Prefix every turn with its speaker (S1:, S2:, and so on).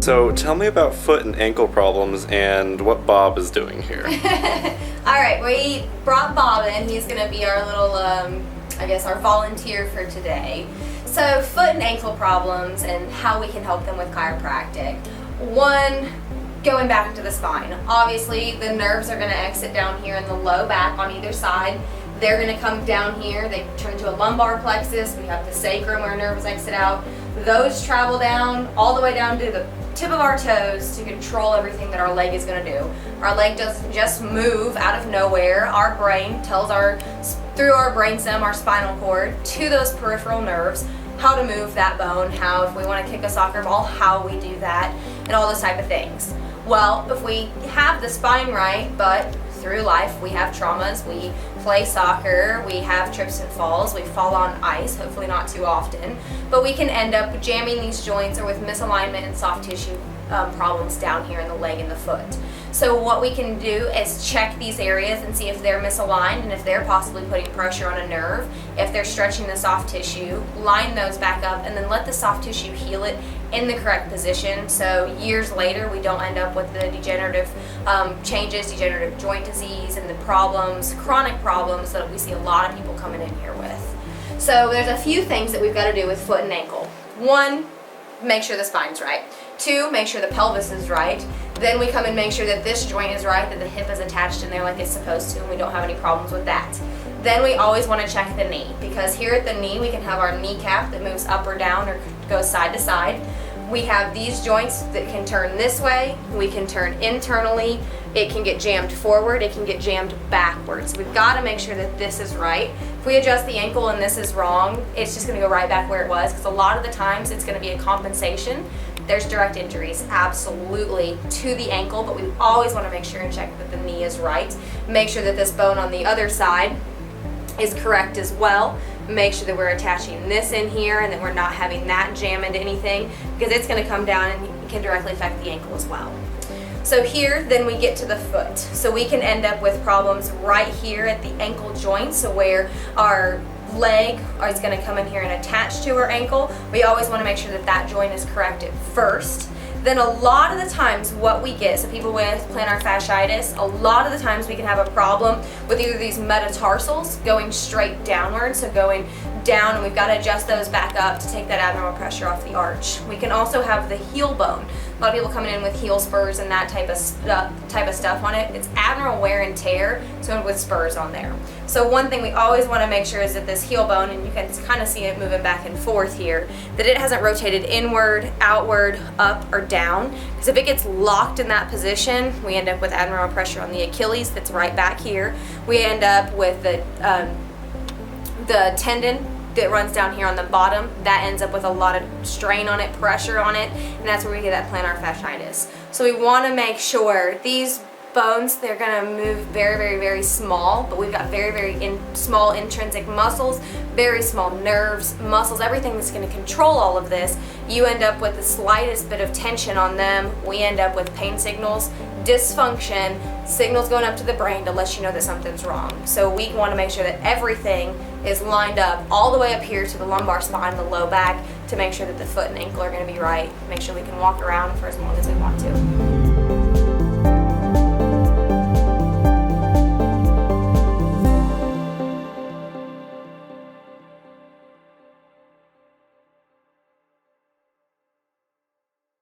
S1: So tell me about foot and ankle problems and what Bob is doing here.
S2: Alright, we brought Bob in. He's going to be our little, I guess, our volunteer for today. So foot and ankle problems and how we can help them with chiropractic. One, going back to the spine. Obviously, the nerves are going to exit down here in the low back on either side. They're going to come down here. They turn to a lumbar plexus. We have the sacrum where nerves exit out. Those travel down all the way down to the tip of our toes to control everything that our leg is going to do. Our leg doesn't just move out of nowhere. Our brain tells through our brainstem, our spinal cord, to those peripheral nerves, how to move that bone, how, if we want to kick a soccer ball, how we do that, and all those type of things. Well, if we have the spine right, but through life we have traumas, we play soccer, we have trips and falls, we fall on ice, hopefully not too often, but we can end up jamming these joints or with misalignment and soft tissue problems down here in the leg and the foot. So what we can do is check these areas and see if they're misaligned and if they're possibly putting pressure on a nerve, if they're stretching the soft tissue, line those back up, and then let the soft tissue heal it in the correct position, so years later we don't end up with the degenerative changes, degenerative joint disease, and the problems, chronic problems that we see a lot of people coming in here with. So there's a few things that we've got to do with foot and ankle. One, make sure the spine's right. Two, make sure the pelvis is right. Then we come and make sure that this joint is right, that the hip is attached in there like it's supposed to, and we don't have any problems with that. Then we always want to check the knee, because here at the knee we can have our kneecap that moves up or down or goes side to side. We have these joints that can turn this way, we can turn internally, it can get jammed forward, it can get jammed backwards. We've got to make sure that this is right. If we adjust the ankle and this is wrong, it's just going to go right back where it was, because a lot of the times it's going to be a compensation. There's direct injuries, absolutely, to the ankle, but we always want to make sure and check that the knee is right. Make sure that this bone on the other side is correct as well. Make sure that we're attaching this in here and that we're not having that jam into anything, because it's going to come down and can directly affect the ankle as well. So here, then we get to the foot. So we can end up with problems right here at the ankle joint, so where our leg is going to come in here and attach to our ankle. We always want to make sure that that joint is corrected first. Then a lot of the times what we get, so people with plantar fasciitis, a lot of the times we can have a problem with either these metatarsals going straight downward, so going down, and we've got to adjust those back up to take that abnormal pressure off the arch. We can also have the heel bone. A lot of people coming in with heel spurs and that type of stuff on it. It's abnormal wear and tear, so with spurs on there. So one thing we always want to make sure is that this heel bone, and you can kind of see it moving back and forth here, that it hasn't rotated inward, outward, up, or down. Because if it gets locked in that position, we end up with abnormal pressure on the Achilles that's right back here. We end up with the tendon that runs down here on the bottom. That ends up with a lot of strain on it, pressure on it, and that's where we get that plantar fasciitis. So we want to make sure these bones, they're going to move very, very, very small, but we've got very, very small intrinsic muscles, very small nerves, muscles, everything that's going to control all of this. You end up with the slightest bit of tension on them. We end up with pain signals, dysfunction, signals going up to the brain to let you know that something's wrong. So we want to make sure that everything is lined up all the way up here to the lumbar spine, the low back, to make sure that the foot and ankle are going to be right, make sure we can walk around for as long as we want to.